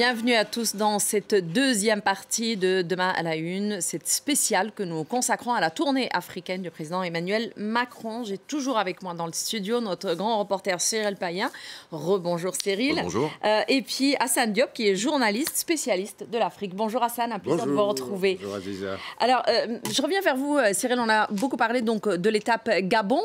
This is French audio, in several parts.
Bienvenue à tous dans cette deuxième partie de Demain à la Une, cette spéciale que nous consacrons à la tournée africaine du président Emmanuel Macron. J'ai toujours avec moi dans le studio notre grand reporter Cyril Payen. Rebonjour Cyril. Bonjour. Et puis Hassan Diop qui est journaliste spécialiste de l'Afrique. Bonjour Hassan, un plaisir de vous retrouver. Bonjour Aziza. Alors, je reviens vers vous Cyril, on a beaucoup parlé donc de l'étape Gabon.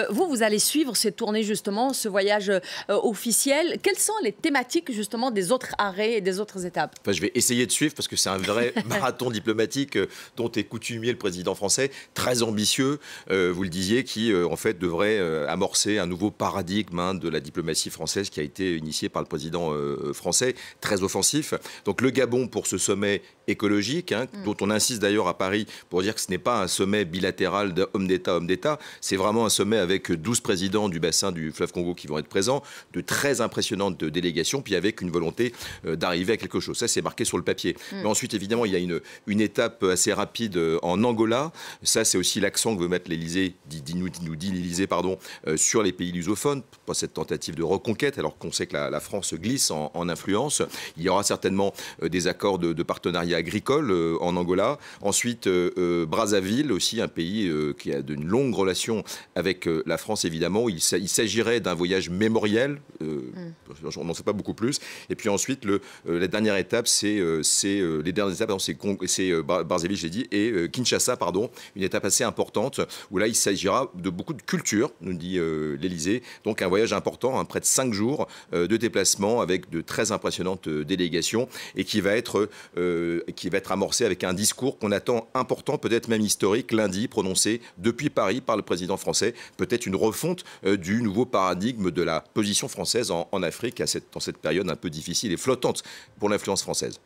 Vous allez suivre cette tournée justement, ce voyage officiel. Quelles sont les thématiques justement des autres arrêts et des autres étapes? Enfin, je vais essayer de suivre parce que c'est un vrai marathon diplomatique dont est coutumier le président français, très ambitieux, vous le disiez, qui en fait devrait amorcer un nouveau paradigme de la diplomatie française qui a été initié par le président français, très offensif. Donc le Gabon pour ce sommet écologique, dont on insiste d'ailleurs à Paris pour dire que ce n'est pas un sommet bilatéral d'homme d'État, c'est vraiment un sommet avec 12 présidents du bassin du fleuve Congo qui vont être présents, de très impressionnantes délégations, puis avec une volonté d'arriver à quelque chose. Ça, c'est marqué sur le papier. Mais ensuite, évidemment, il y a une étape assez rapide en Angola. Ça, c'est aussi l'accent que veut mettre l'Élysée, nous dit l'Élysée, pardon, sur les pays lusophones, pour cette tentative de reconquête, alors qu'on sait que la France glisse en influence. Il y aura certainement des accords de partenariat agricole en Angola. Ensuite, Brazzaville, aussi un pays qui a de longues relations avec la France, évidemment. Il s'agirait d'un voyage mémoriel. On n'en sait pas beaucoup plus. Et puis ensuite, la dernière étape, c'est Brazzaville, j'ai dit, et Kinshasa, pardon, une étape assez importante où là, il s'agira de beaucoup de culture, nous dit l'Élysée. Donc un voyage important, près de 5 jours de déplacement avec de très impressionnantes délégations et qui va être amorcé avec un discours qu'on attend important, peut-être même historique, lundi, prononcé depuis Paris par le président français. Peut-être une refonte du nouveau paradigme de la position française en Afrique dans cette période un peu difficile et flottante pour l'influence française.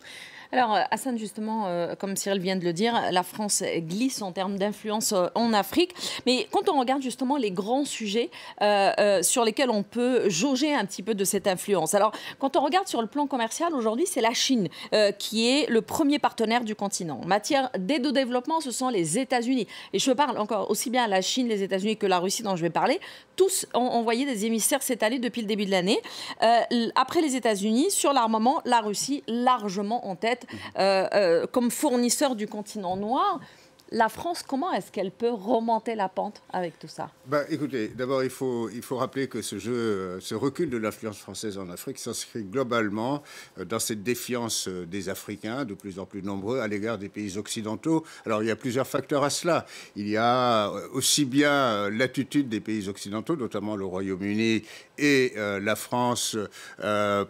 Alors Hassan, justement, comme Cyril vient de le dire, la France glisse en termes d'influence en Afrique. Mais quand on regarde justement les grands sujets sur lesquels on peut jauger un petit peu de cette influence. Alors quand on regarde sur le plan commercial, aujourd'hui, c'est la Chine qui est le premier partenaire du continent. En matière d'aide au développement, ce sont les États-Unis. Et je parle encore aussi bien la Chine, les États-Unis que la Russie dont je vais parler. Tous ont envoyé des émissaires cette année depuis le début de l'année. Après les États-Unis, sur l'armement, la Russie largement en tête. Comme fournisseur du continent noir, la France, comment est-ce qu'elle peut remonter la pente avec tout ça? Écoutez, d'abord, il faut rappeler que ce recul de l'influence française en Afrique s'inscrit globalement dans cette défiance des Africains, de plus en plus nombreux, à l'égard des pays occidentaux. Alors, il y a plusieurs facteurs à cela. Il y a aussi bien l'attitude des pays occidentaux, notamment le Royaume-Uni et la France,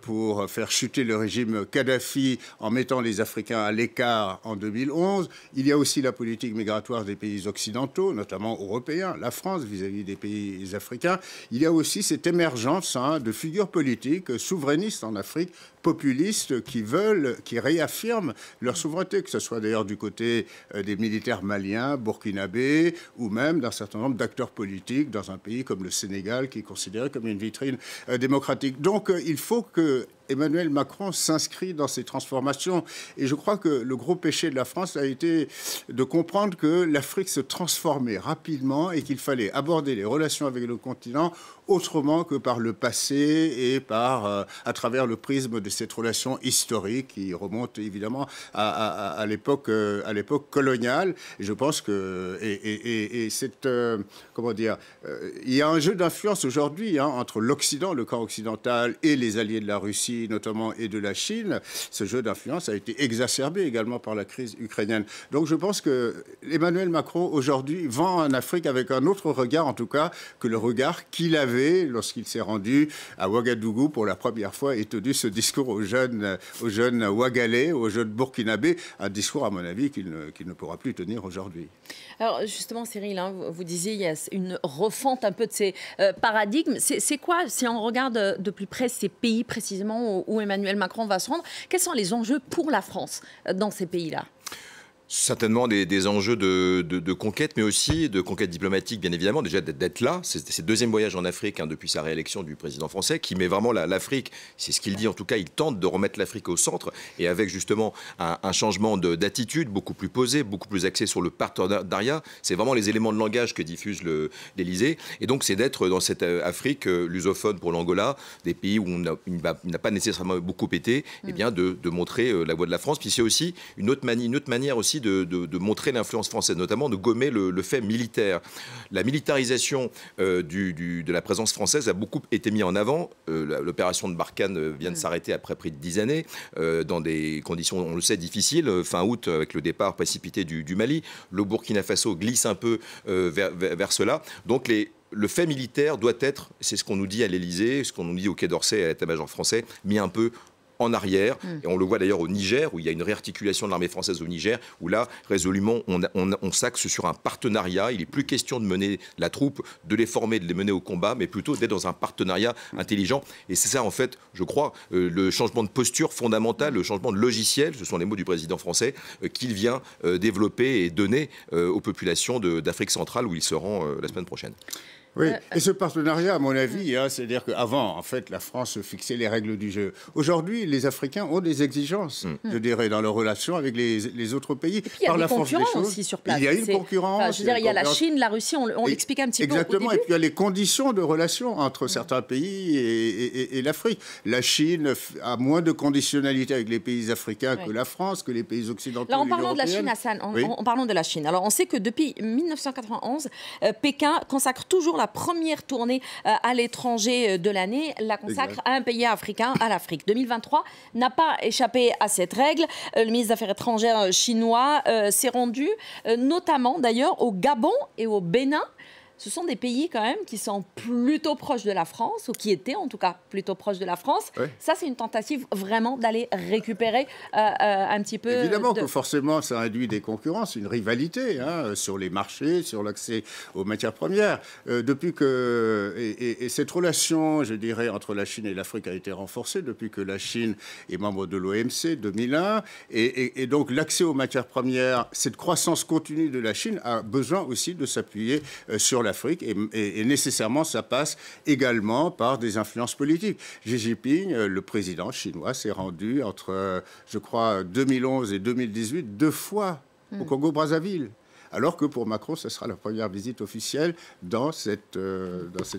pour faire chuter le régime Kadhafi en mettant les Africains à l'écart en 2011. Il y a aussi la politique migratoire des pays occidentaux, notamment européens, la France vis-à-vis des pays africains. Il y a aussi cette émergence de figures politiques souverainistes en Afrique, populistes qui réaffirment leur souveraineté, que ce soit d'ailleurs du côté des militaires maliens, burkinabés, ou même d'un certain nombre d'acteurs politiques dans un pays comme le Sénégal, qui est considéré comme une vitrine démocratique. Donc il faut que Emmanuel Macron s'inscrit dans ces transformations. Et je crois que le gros péché de la France a été de comprendre que l'Afrique se transformait rapidement et qu'il fallait aborder les relations avec le continent autrement que par le passé et à travers le prisme de cette relation historique qui remonte évidemment à l'époque coloniale. Et je pense que il y a un jeu d'influence aujourd'hui entre l'Occident, le camp occidental, et les alliés de la Russie notamment et de la Chine. Ce jeu d'influence a été exacerbé également par la crise ukrainienne. Donc je pense que Emmanuel Macron aujourd'hui vend en Afrique avec un autre regard en tout cas que le regard qu'il avait lorsqu'il s'est rendu à Ouagadougou pour la première fois et tenu ce discours aux jeunes Ouagalais, aux jeunes Burkinabés, un discours à mon avis qu'il ne pourra plus tenir aujourd'hui. Alors justement Cyril, vous disiez il y a une refonte un peu de ces paradigmes. C'est quoi, si on regarde de plus près ces pays précisément où Emmanuel Macron va se rendre, quels sont les enjeux pour la France dans ces pays-là? Certainement des enjeux de conquête, mais aussi de conquête diplomatique, bien évidemment. Déjà d'être là, c'est le deuxième voyage en Afrique depuis sa réélection du président français, qui met vraiment l'Afrique, c'est ce qu'il dit en tout cas, il tente de remettre l'Afrique au centre, et avec justement un changement d'attitude beaucoup plus posé, beaucoup plus axé sur le partenariat. C'est vraiment les éléments de langage que diffuse l'Élysée. Et donc c'est d'être dans cette Afrique lusophone pour l'Angola, des pays où il n'a pas nécessairement beaucoup été, et bien de montrer la voix de la France. Puis c'est aussi une autre manière aussi de montrer l'influence française, notamment de gommer le fait militaire. La militarisation de la présence française a beaucoup été mise en avant. L'opération de Barkhane vient de s'arrêter après près de 10 années, dans des conditions, on le sait, difficiles, fin août, avec le départ précipité du Mali. Le Burkina Faso glisse un peu vers cela. Donc le fait militaire doit être, c'est ce qu'on nous dit à l'Élysée, ce qu'on nous dit au Quai d'Orsay, à l'état-major français, mis un peu en arrière, et on le voit d'ailleurs au Niger, où il y a une réarticulation de l'armée française au Niger, où là, résolument, on s'axe sur un partenariat. Il n'est plus question de mener la troupe, de les former, de les mener au combat, mais plutôt d'être dans un partenariat intelligent. Et c'est ça, en fait, je crois, le changement de posture fondamental, le changement de logiciel, ce sont les mots du président français, qu'il vient développer et donner aux populations d'Afrique centrale, où il se rend la semaine prochaine. Oui, et ce partenariat, à mon avis, c'est-à-dire qu'avant, en fait, la France fixait les règles du jeu. Aujourd'hui, les Africains ont des exigences, je dirais, dans leurs relations avec les autres pays. Et puis, il y a des concurrents aussi sur place. Il y a une concurrence. Enfin, je veux dire, il y a la Chine, la Russie, on l'explique un petit peu au début. Exactement, et puis il y a les conditions de relations entre certains pays et l'Afrique. La Chine a moins de conditionnalité avec les pays africains que la France, que les pays occidentaux. Là, en parlant de la Chine, Hassan, en parlant de la Chine. Alors, on sait que depuis 1991, Pékin consacre toujours la première tournée à l'étranger de l'année, la consacre à un pays africain, à l'Afrique. 2023 n'a pas échappé à cette règle. Le ministre des Affaires étrangères chinois s'est rendu, notamment d'ailleurs au Gabon et au Bénin. Ce sont des pays quand même qui sont plutôt proches de la France, ou qui étaient en tout cas plutôt proches de la France. Oui. Ça, c'est une tentative vraiment d'aller récupérer un petit peu... Évidemment que forcément, ça induit des concurrences, une rivalité sur les marchés, sur l'accès aux matières premières. Depuis que... Et cette relation, je dirais, entre la Chine et l'Afrique a été renforcée depuis que la Chine est membre de l'OMC 2001. Et donc, l'accès aux matières premières, cette croissance continue de la Chine a besoin aussi de s'appuyer sur l'Afrique, et nécessairement ça passe également par des influences politiques. Xi Jinping, le président chinois, s'est rendu entre, je crois, 2011 et 2018 2 fois au Congo-Brazzaville. Alors que pour Macron, ce sera la première visite officielle dans cet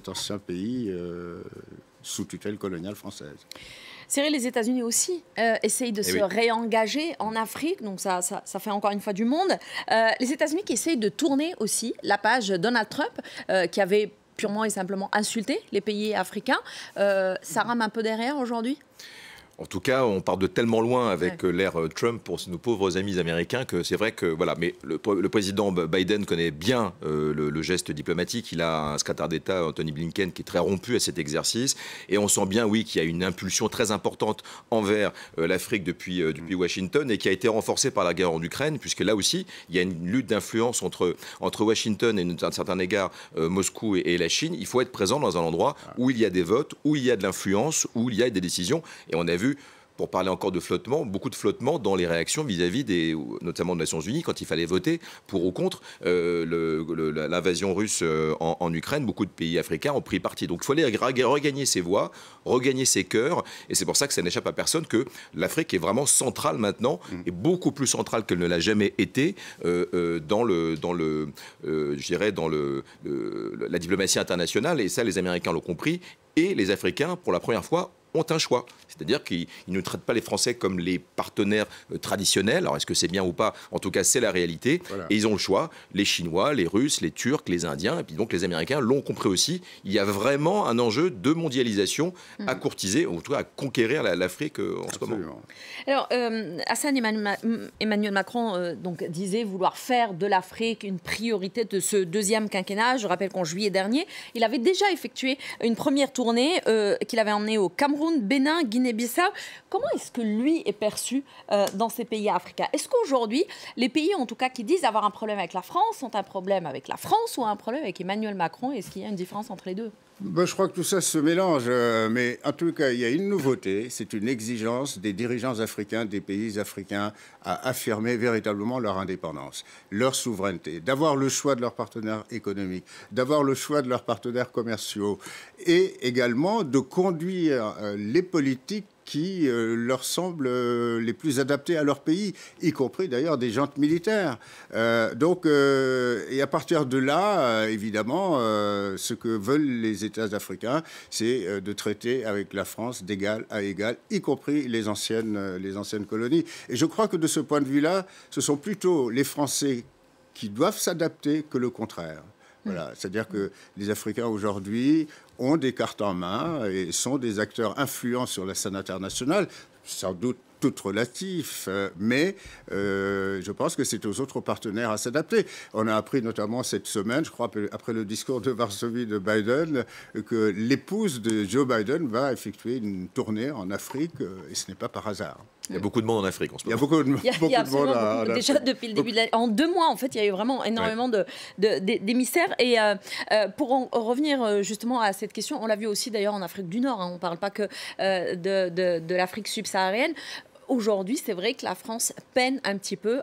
ancien pays sous tutelle coloniale française. Cyril, les États-Unis aussi essayent de se réengager en Afrique, donc ça fait encore une fois du monde. Les États-Unis qui essayent de tourner aussi la page Donald Trump, qui avait purement et simplement insulté les pays africains. Ça rame un peu derrière aujourd'hui ? En tout cas, on part de tellement loin avec l'ère Trump pour nos pauvres amis américains que c'est vrai que voilà. Mais le président Biden connaît bien le geste diplomatique. Il a un secrétaire d'État, Anthony Blinken, qui est très rompu à cet exercice. Et on sent bien, oui, qu'il y a une impulsion très importante envers l'Afrique depuis Washington, et qui a été renforcée par la guerre en Ukraine, puisque là aussi, il y a une lutte d'influence entre Washington et, d'un certain égard, Moscou et la Chine. Il faut être présent dans un endroit où il y a des votes, où il y a de l'influence, où il y a des décisions. Et on a vu, pour parler encore de flottement, beaucoup de flottement dans les réactions vis-à-vis notamment des Nations Unies, quand il fallait voter pour ou contre l'invasion russe en Ukraine. Beaucoup de pays africains ont pris parti. Donc il faut aller regagner ses voix, regagner ses cœurs, et c'est pour ça que ça n'échappe à personne que l'Afrique est vraiment centrale maintenant, et beaucoup plus centrale qu'elle ne l'a jamais été dans la diplomatie internationale, et ça les Américains l'ont compris, et les Africains, pour la première fois, ont un choix. C'est-à-dire qu'ils ne traitent pas les Français comme les partenaires traditionnels. Alors, est-ce que c'est bien ou pas? En tout cas, c'est la réalité. Voilà. Et ils ont le choix. Les Chinois, les Russes, les Turcs, les Indiens. Et puis donc, les Américains l'ont compris aussi. Il y a vraiment un enjeu de mondialisation à courtiser, ou en tout cas à conquérir l'Afrique en ce moment. Alors, Hassan, Emmanuel Macron donc, disait vouloir faire de l'Afrique une priorité de ce deuxième quinquennat. Je rappelle qu'en juillet dernier, il avait déjà effectué une première tournée qu'il avait emmenée au Cameroun, Bénin, Guinée-Bissau. Comment est-ce que lui est perçu dans ces pays africains? Est-ce qu'aujourd'hui, les pays, en tout cas, qui disent avoir un problème avec la France, ont un problème avec la France ou un problème avec Emmanuel Macron? Est-ce qu'il y a une différence entre les deux? Ben, je crois que tout ça se mélange, mais en tout cas, il y a une nouveauté, c'est une exigence des dirigeants africains, des pays africains, à affirmer véritablement leur indépendance, leur souveraineté, d'avoir le choix de leurs partenaires économiques, d'avoir le choix de leurs partenaires commerciaux, et également de conduire les politiques qui leur semblent les plus adaptés à leur pays, y compris d'ailleurs des jantes militaires. Et à partir de là, évidemment, ce que veulent les États africains, c'est de traiter avec la France d'égal à égal, y compris les anciennes colonies. Et je crois que de ce point de vue-là, ce sont plutôt les Français qui doivent s'adapter que le contraire. Voilà, c'est-à-dire que les Africains aujourd'hui ont des cartes en main et sont des acteurs influents sur la scène internationale, sans doute tout relatif, mais je pense que c'est aux autres partenaires à s'adapter. On a appris notamment cette semaine, je crois, après le discours de Varsovie de Biden, que l'épouse de Joe Biden va effectuer une tournée en Afrique, et ce n'est pas par hasard. Il y a beaucoup de monde en Afrique en ce moment. Il y a beaucoup de monde. Déjà depuis le début de l'année. En 2 mois, en fait, il y a eu vraiment énormément d'émissaires. Et pour en revenir justement à cette question, on l'a vu aussi d'ailleurs en Afrique du Nord. Hein, on ne parle pas que de l'Afrique subsaharienne. Aujourd'hui, c'est vrai que la France peine un petit peu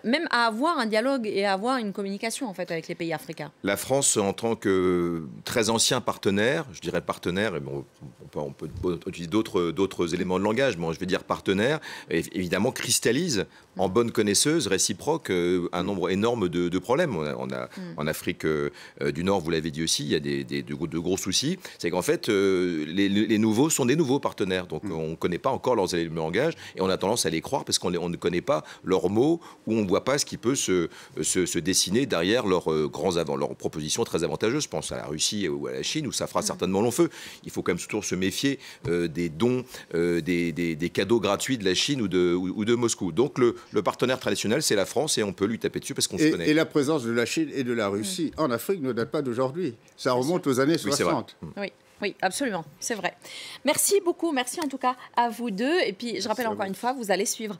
même à avoir un dialogue et à avoir une communication en fait avec les pays africains. La France, en tant que très ancien partenaire, je dirais partenaire, et bon, on peut utiliser d'autres éléments de langage, mais je vais dire partenaire, évidemment cristallise en bonne connaisseuse réciproque un nombre énorme de problèmes. En Afrique du Nord, vous l'avez dit aussi, il y a de gros soucis. C'est qu'en fait, les nouveaux sont des nouveaux partenaires, donc on ne connaît pas encore leurs éléments de langage et on a tendance à les croire parce qu'on ne connaît pas leurs mots ou on ne voit pas ce qui peut se dessiner derrière leurs leurs propositions très avantageuses. Je pense à la Russie ou à la Chine où ça fera certainement long feu. Il faut quand même toujours se méfier des dons, des cadeaux gratuits de la Chine ou de Moscou. Donc le partenaire traditionnel, c'est la France et on peut lui taper dessus parce qu'on se connaît. Et la présence de la Chine et de la Russie en Afrique ne date pas d'aujourd'hui. Ça remonte aux années 60. Oui, absolument, c'est vrai. Merci beaucoup, merci en tout cas à vous deux. Et puis, je rappelle encore une fois, vous allez suivre,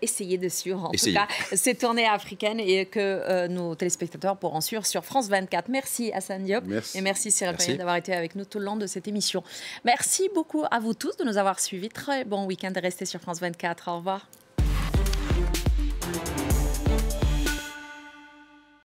essayez de suivre en tout cas ces tournées africaines et que nos téléspectateurs pourront suivre sur France 24. Merci Hassan Diop et merci Cyril Payet d'avoir été avec nous tout le long de cette émission. Merci beaucoup à vous tous de nous avoir suivis. Très bon week-end et restez sur France 24. Au revoir.